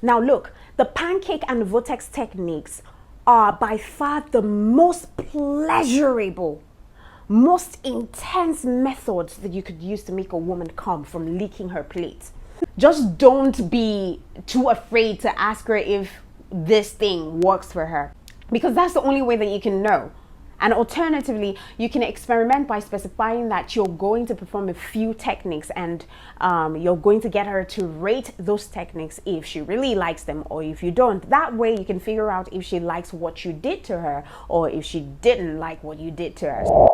Now look, the pancake and vortex techniques are by far the most pleasurable, most intense methods that you could use to make a woman come from licking her plate. Just don't be too afraid to ask her if this thing works for her, because that's the only way that you can know. And alternatively, you can experiment by specifying that you're going to perform a few techniques, and you're going to get her to rate those techniques if she really likes them or if you don't. That way you can figure out if she likes what you did to her or if she didn't like what you did to her.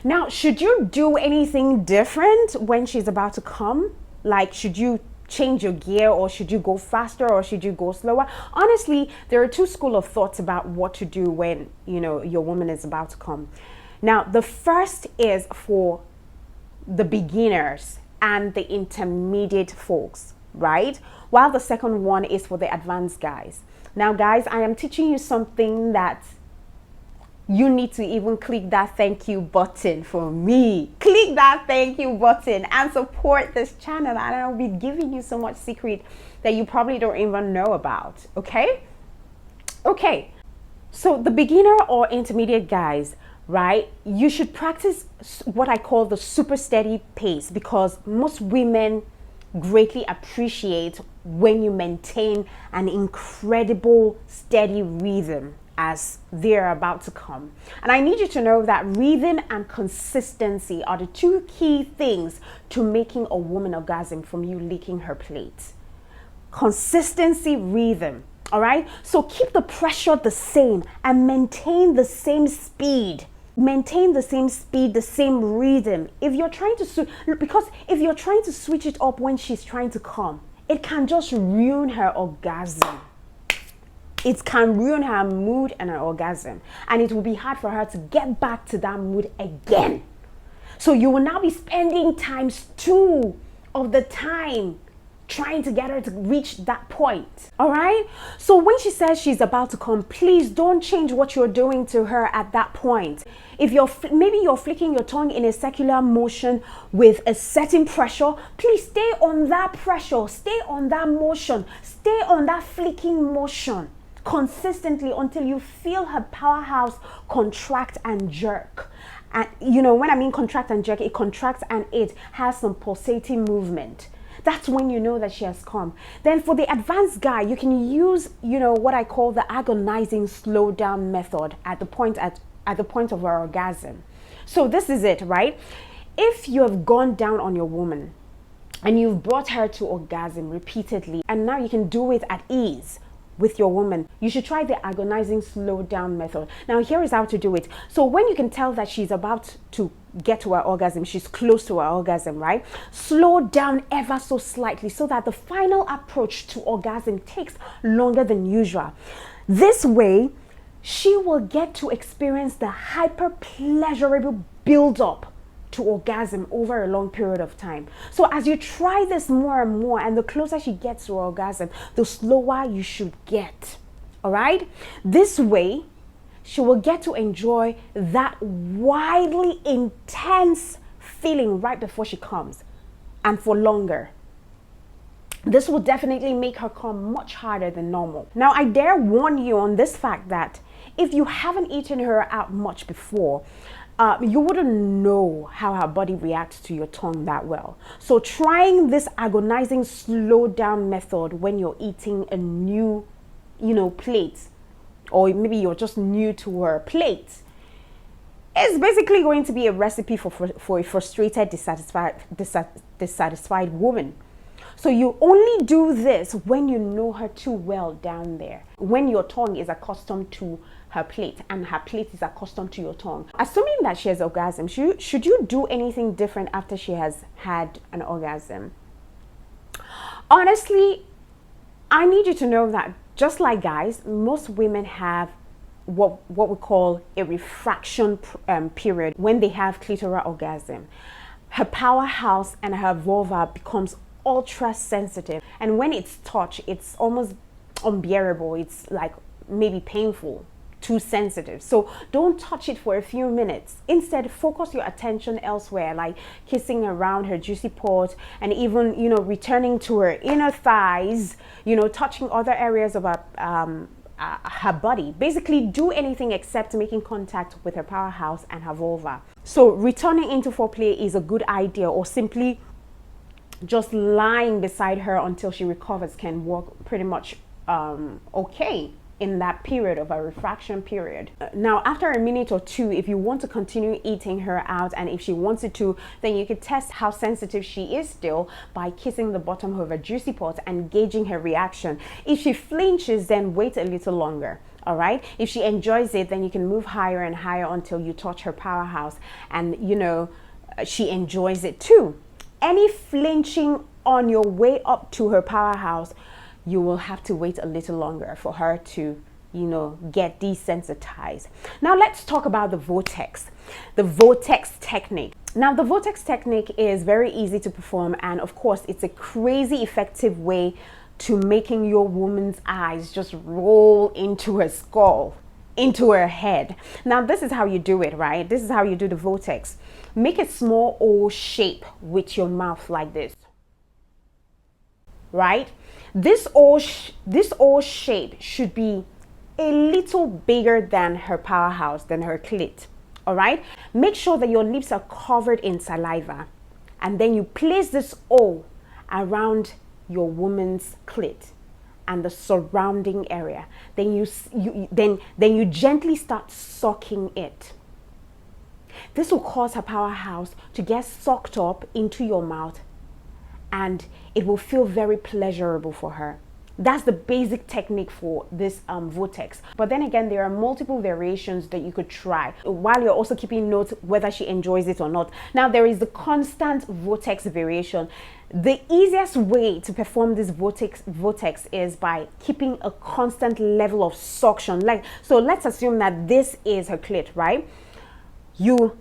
Now, should you do anything different when she's about to come? Like, should you change your gear, or should you go faster, or should you go slower? Honestly, there are two schools of thoughts about what to do when, your woman is about to come. Now, the first is for the beginners and the intermediate folks, right? While the second one is for the advanced guys. Now, guys, I am teaching you something that you need to even click that thank you button for me. Click that thank you button and support this channel, and I'll be giving you so much secret that you probably don't even know about. Okay, so the beginner or intermediate guys, right, you should practice what I call the super steady pace, because most women greatly appreciate when you maintain an incredible steady rhythm as they're about to come. And I need you to know that rhythm and consistency are the two key things to making a woman orgasm from you licking her plate. Consistency, rhythm. All right, so keep the pressure the same and maintain the same speed. Maintain the same speed, the same rhythm. If you're trying to if you're trying to switch it up when she's trying to come, it can just ruin her orgasm. It can ruin her mood and her orgasm, and it will be hard for her to get back to that mood again. So you will now be spending ×2 of the time trying to get her to reach that point. All right, so when she says she's about to come, please don't change what you're doing to her at that point. If maybe you're flicking your tongue in a circular motion with a certain pressure, please stay on that pressure, stay on that motion, stay on that flicking motion consistently until you feel her powerhouse contract and jerk. And when I mean contract and jerk, it contracts and it has some pulsating movement. That's when you know that she has come. Then for the advanced guy, you can use what I call the agonizing slow down method at the point of her orgasm. So this is it, right? If you have gone down on your woman and you've brought her to orgasm repeatedly, and now you can do it at ease with your woman, you should try the agonizing slow down method. Now here is how to do it. So when you can tell that she's about to get to her orgasm, she's close to her orgasm, right? Slow down ever so slightly so that the final approach to orgasm takes longer than usual. This way, she will get to experience the hyper pleasurable build up to orgasm over a long period of time. So as you try this more and more, and the closer she gets to orgasm, the slower you should get. All right, this way she will get to enjoy that wildly intense feeling right before she comes, and for longer. This will definitely make her come much harder than normal. Now, I dare warn you on this fact that if you haven't eaten her out much before, you wouldn't know how her body reacts to your tongue that well. So trying this agonizing slow down method when you're eating a new, plate, or maybe you're just new to her plate, is basically going to be a recipe for a frustrated, dissatisfied woman. So you only do this when you know her too well down there, when your tongue is accustomed to her plate and her plate is accustomed to your tongue. Assuming that she has orgasm, should you do anything different after she has had an orgasm? Honestly, I need you to know that just like guys, most women have what we call a refraction period when they have clitoral orgasm. Her powerhouse and her vulva becomes ultra sensitive, and when it's touched, it's almost unbearable. It's like maybe painful too sensitive. So don't touch it for a few minutes. Instead, focus your attention elsewhere, like kissing around her juicy part, and even, returning to her inner thighs, touching other areas of her body. Basically, do anything except making contact with her powerhouse and her vulva. So returning into foreplay is a good idea, or simply just lying beside her until she recovers can work pretty much okay in that period of a refraction period. Now, after a minute or two, if you want to continue eating her out, and if she wants it to, then you could test how sensitive she is still by kissing the bottom of her juicy part and gauging her reaction. If she flinches, then wait a little longer. All right. If she enjoys it, then you can move higher and higher until you touch her powerhouse, and she enjoys it too. Any flinching on your way up to her powerhouse, you will have to wait a little longer for her to, get desensitized. Now let's talk about the vortex technique. Now, the vortex technique is very easy to perform, and of course, it's a crazy effective way to making your woman's eyes just roll into her skull, into her head. Now, this is how you do it, right? This is how you do the vortex. Make a small O shape with your mouth like this, right? This O shape should be a little bigger than her powerhouse, than her clit. All right. Make sure that your lips are covered in saliva, and then you place this O around your woman's clit and the surrounding area. Then you gently start sucking it. This will cause her powerhouse to get sucked up into your mouth, and it will feel very pleasurable for her. That's the basic technique for this vortex. But then again, there are multiple variations that you could try while you're also keeping note whether she enjoys it or not. Now, there is the constant vortex variation. The easiest way to perform this vortex is by keeping a constant level of suction. So let's assume that this is her clit, right? You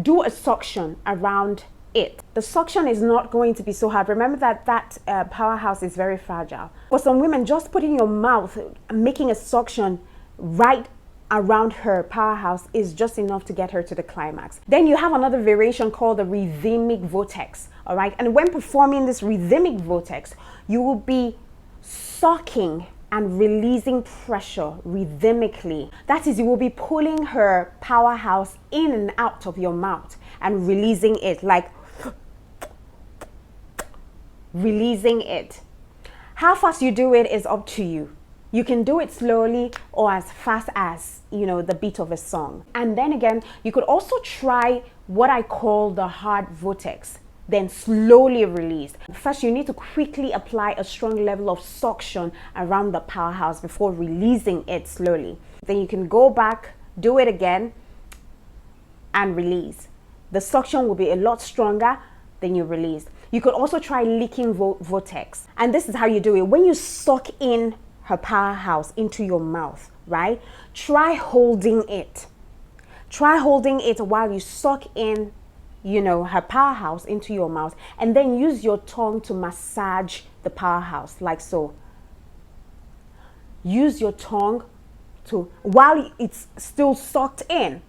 do a suction around it. The suction is not going to be so hard. Remember that powerhouse is very fragile. For some women, just putting your mouth, making a suction right around her powerhouse is just enough to get her to the climax. Then you have another variation called the rhythmic vortex. All right. And when performing this rhythmic vortex, you will be sucking and releasing pressure rhythmically. That is, you will be pulling her powerhouse in and out of your mouth and releasing it, like releasing it. How fast you do it is up to you. You can do it slowly or as fast as, the beat of a song. And then again, you could also try what I call the hard vortex, then slowly release. First, you need to quickly apply a strong level of suction around the powerhouse before releasing it slowly. Then you can go back, do it again, and release. The suction will be a lot stronger than you release. You could also try licking vortex. And this is how you do it. When you suck in her powerhouse into your mouth, right? Try holding it. Try holding it while you suck in her powerhouse into your mouth, and then use your tongue to massage the powerhouse like so. Use your tongue while it's still sucked in.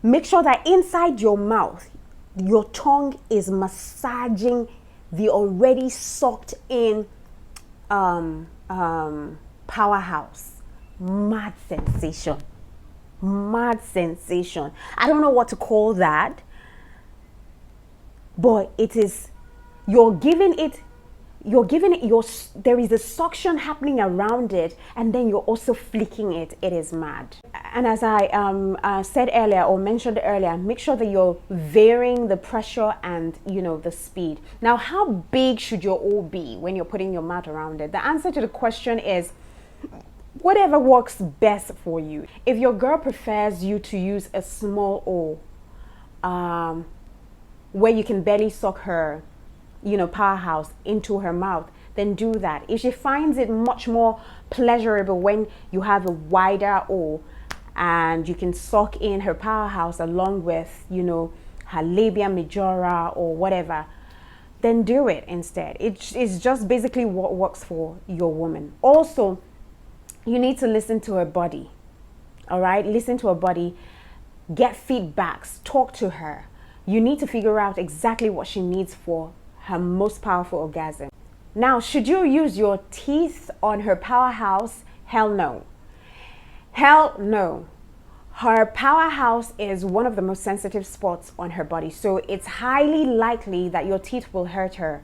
Make sure that inside your mouth, your tongue is massaging the already sucked in powerhouse. Mad sensation. Mad sensation. I don't know what to call that. But there is a suction happening around it, and then you're also flicking it. It is mad. And as I said earlier, or mentioned earlier, make sure that you're varying the pressure and the speed. Now, how big should your O be when you're putting your mouth around it? The answer to the question is whatever works best for you. If your girl prefers you to use a small O, where you can barely suck her, powerhouse into her mouth, then do that. If she finds it much more pleasurable when you have a wider O and you can suck in her powerhouse along with, her labia majora or whatever, then do it instead. It's just basically what works for your woman. Also, you need to listen to her body. All right, listen to her body, get feedbacks, talk to her. You need to figure out exactly what she needs for her most powerful orgasm. Now, should you use your teeth on her powerhouse? Hell no. Hell no. Her powerhouse is one of the most sensitive spots on her body, so it's highly likely that your teeth will hurt her.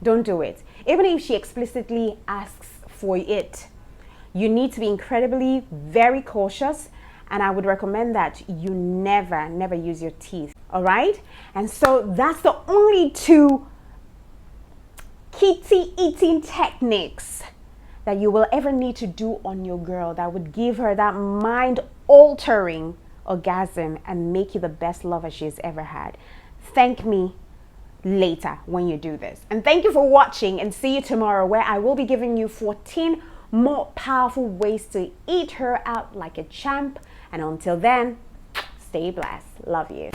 Don't do it. Even if she explicitly asks for it, you need to be incredibly very cautious, and I would recommend that you never use your teeth. All right? And so that's the only two kitty eating techniques that you will ever need to do on your girl that would give her that mind-altering orgasm and make you the best lover she's ever had. Thank me later when you do this. And thank you for watching, and see you tomorrow, where I will be giving you 14 more powerful ways to eat her out like a champ. And until then, stay blessed. Love you.